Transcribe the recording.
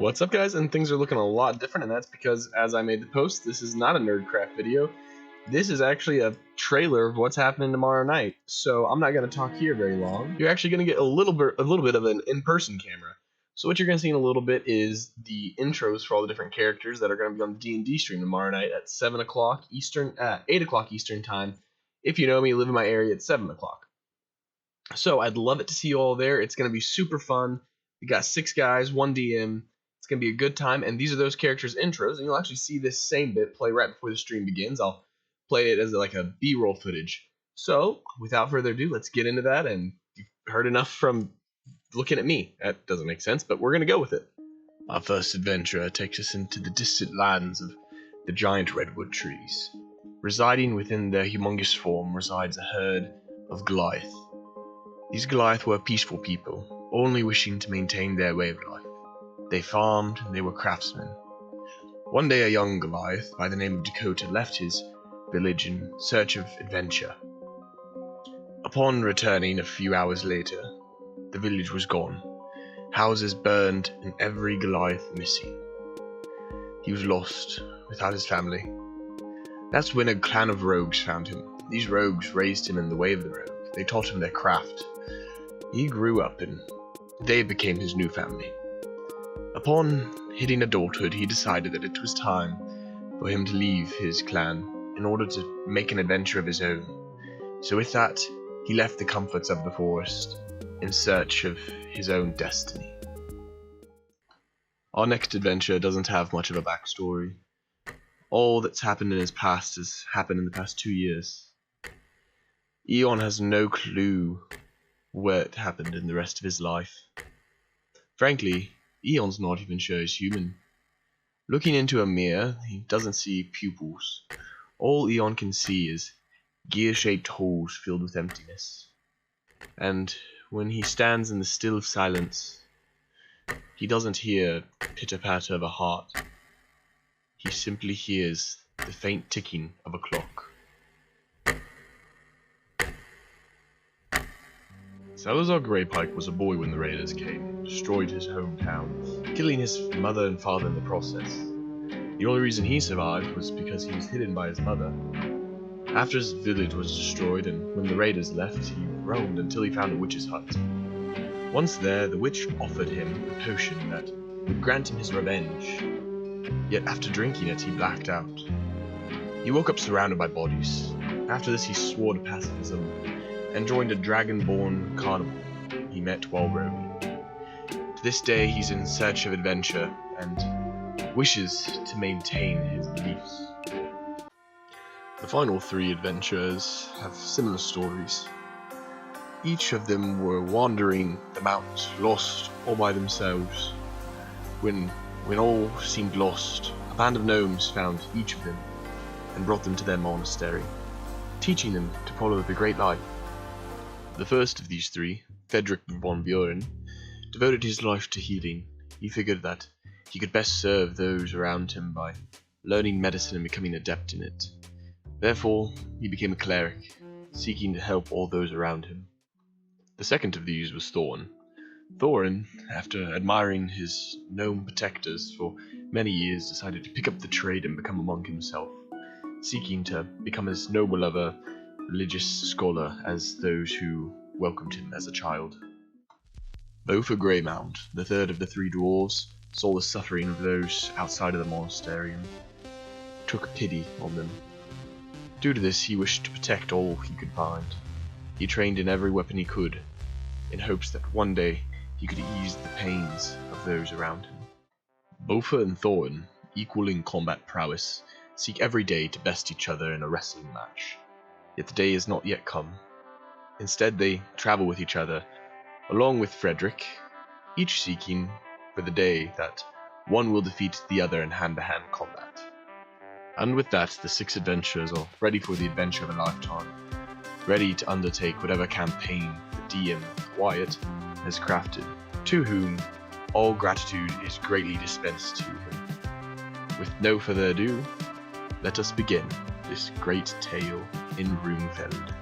What's up, guys? And things are looking a lot different, and that's because, as I made the post, this is not a Nerdcraft video. This is actually a trailer of what's happening tomorrow night. So I'm not going to talk here very long. You're actually going to get a little bit of an in-person camera. So what you're going to see in a little bit is the intros for all the different characters that are going to be on the D&D stream tomorrow night at 7 o'clock Eastern, 8 o'clock Eastern time. If you know me, live in my area at 7 o'clock. So I'd love it to see you all there. It's going to be super fun. We got 6 guys, 1 DM. It's going to be a good time, and these are those characters' intros, and you'll actually see this same bit play right before the stream begins. I'll play it as like a B-roll footage. So, without further ado, let's get into that, and you've heard enough from looking at me. That doesn't make sense, but we're going to go with it. Our first adventure takes us into the distant lands of the giant redwood trees. Residing within their humongous form resides a herd of Goliath. These Goliath were peaceful people, only wishing to maintain their way of life. They farmed, and they were craftsmen. One day a young Goliath by the name of Dakota left his village in search of adventure. Upon returning a few hours later, the village was gone, houses burned and every Goliath missing. He was lost, without his family. That's when a clan of rogues found him. These rogues raised him in the way of the rogue. They taught him their craft. He grew up and they became his new family. Upon hitting adulthood, he decided that it was time for him to leave his clan in order to make an adventure of his own. So with that, he left the comforts of the forest in search of his own destiny. Our next adventure doesn't have much of a backstory. All that's happened in his past has happened in the past 2 years. Eon has no clue what happened in the rest of his life. Frankly, Eon's not even sure he's human. Looking into a mirror, he doesn't see pupils. All Eon can see is gear-shaped holes filled with emptiness. And when he stands in the still silence, he doesn't hear pitter-patter of a heart. He simply hears the faint ticking of a clock. Salazar Greypike was a boy when the raiders came and destroyed his hometown, killing his mother and father in the process. The only reason he survived was because he was hidden by his mother. After his village was destroyed and when the raiders left, he roamed until he found a witch's hut. Once there, the witch offered him a potion that would grant him his revenge. Yet after drinking it, he blacked out. He woke up surrounded by bodies. After this, he swore to pacifism and joined a dragonborn carnival he met while roaming. To this day, he's in search of adventure and wishes to maintain his beliefs. The final 3 adventurers have similar stories. Each of them were wandering the mountains, lost all by themselves. When all seemed lost, a band of gnomes found each of them and brought them to their monastery, teaching them to follow the great light. The first of these 3, Frederick von Buren, devoted his life to healing. He figured that he could best serve those around him by learning medicine and becoming adept in it. Therefore, he became a cleric, seeking to help all those around him. The second of these was Thorin. Thorin, after admiring his gnome protectors for many years, decided to pick up the trade and become a monk himself, seeking to become as noble of a religious scholar as those who welcomed him as a child. Bofur Greymount, the third of the 3 dwarves, saw the suffering of those outside of the monastery and took pity on them. Due to this, he wished to protect all he could find. He trained in every weapon he could, in hopes that one day he could ease the pains of those around him. Bofur and Thorin, equal in combat prowess, seek every day to best each other in a wrestling match. Yet the day has not yet come. Instead, they travel with each other, along with Frederick, each seeking for the day that one will defeat the other in hand-to-hand combat. And with that, the 6 adventurers are ready for the adventure of a lifetime, ready to undertake whatever campaign the DM, Wyatt, has crafted, to whom all gratitude is greatly dispensed to him. With no further ado, let us begin this great tale in Runefeld.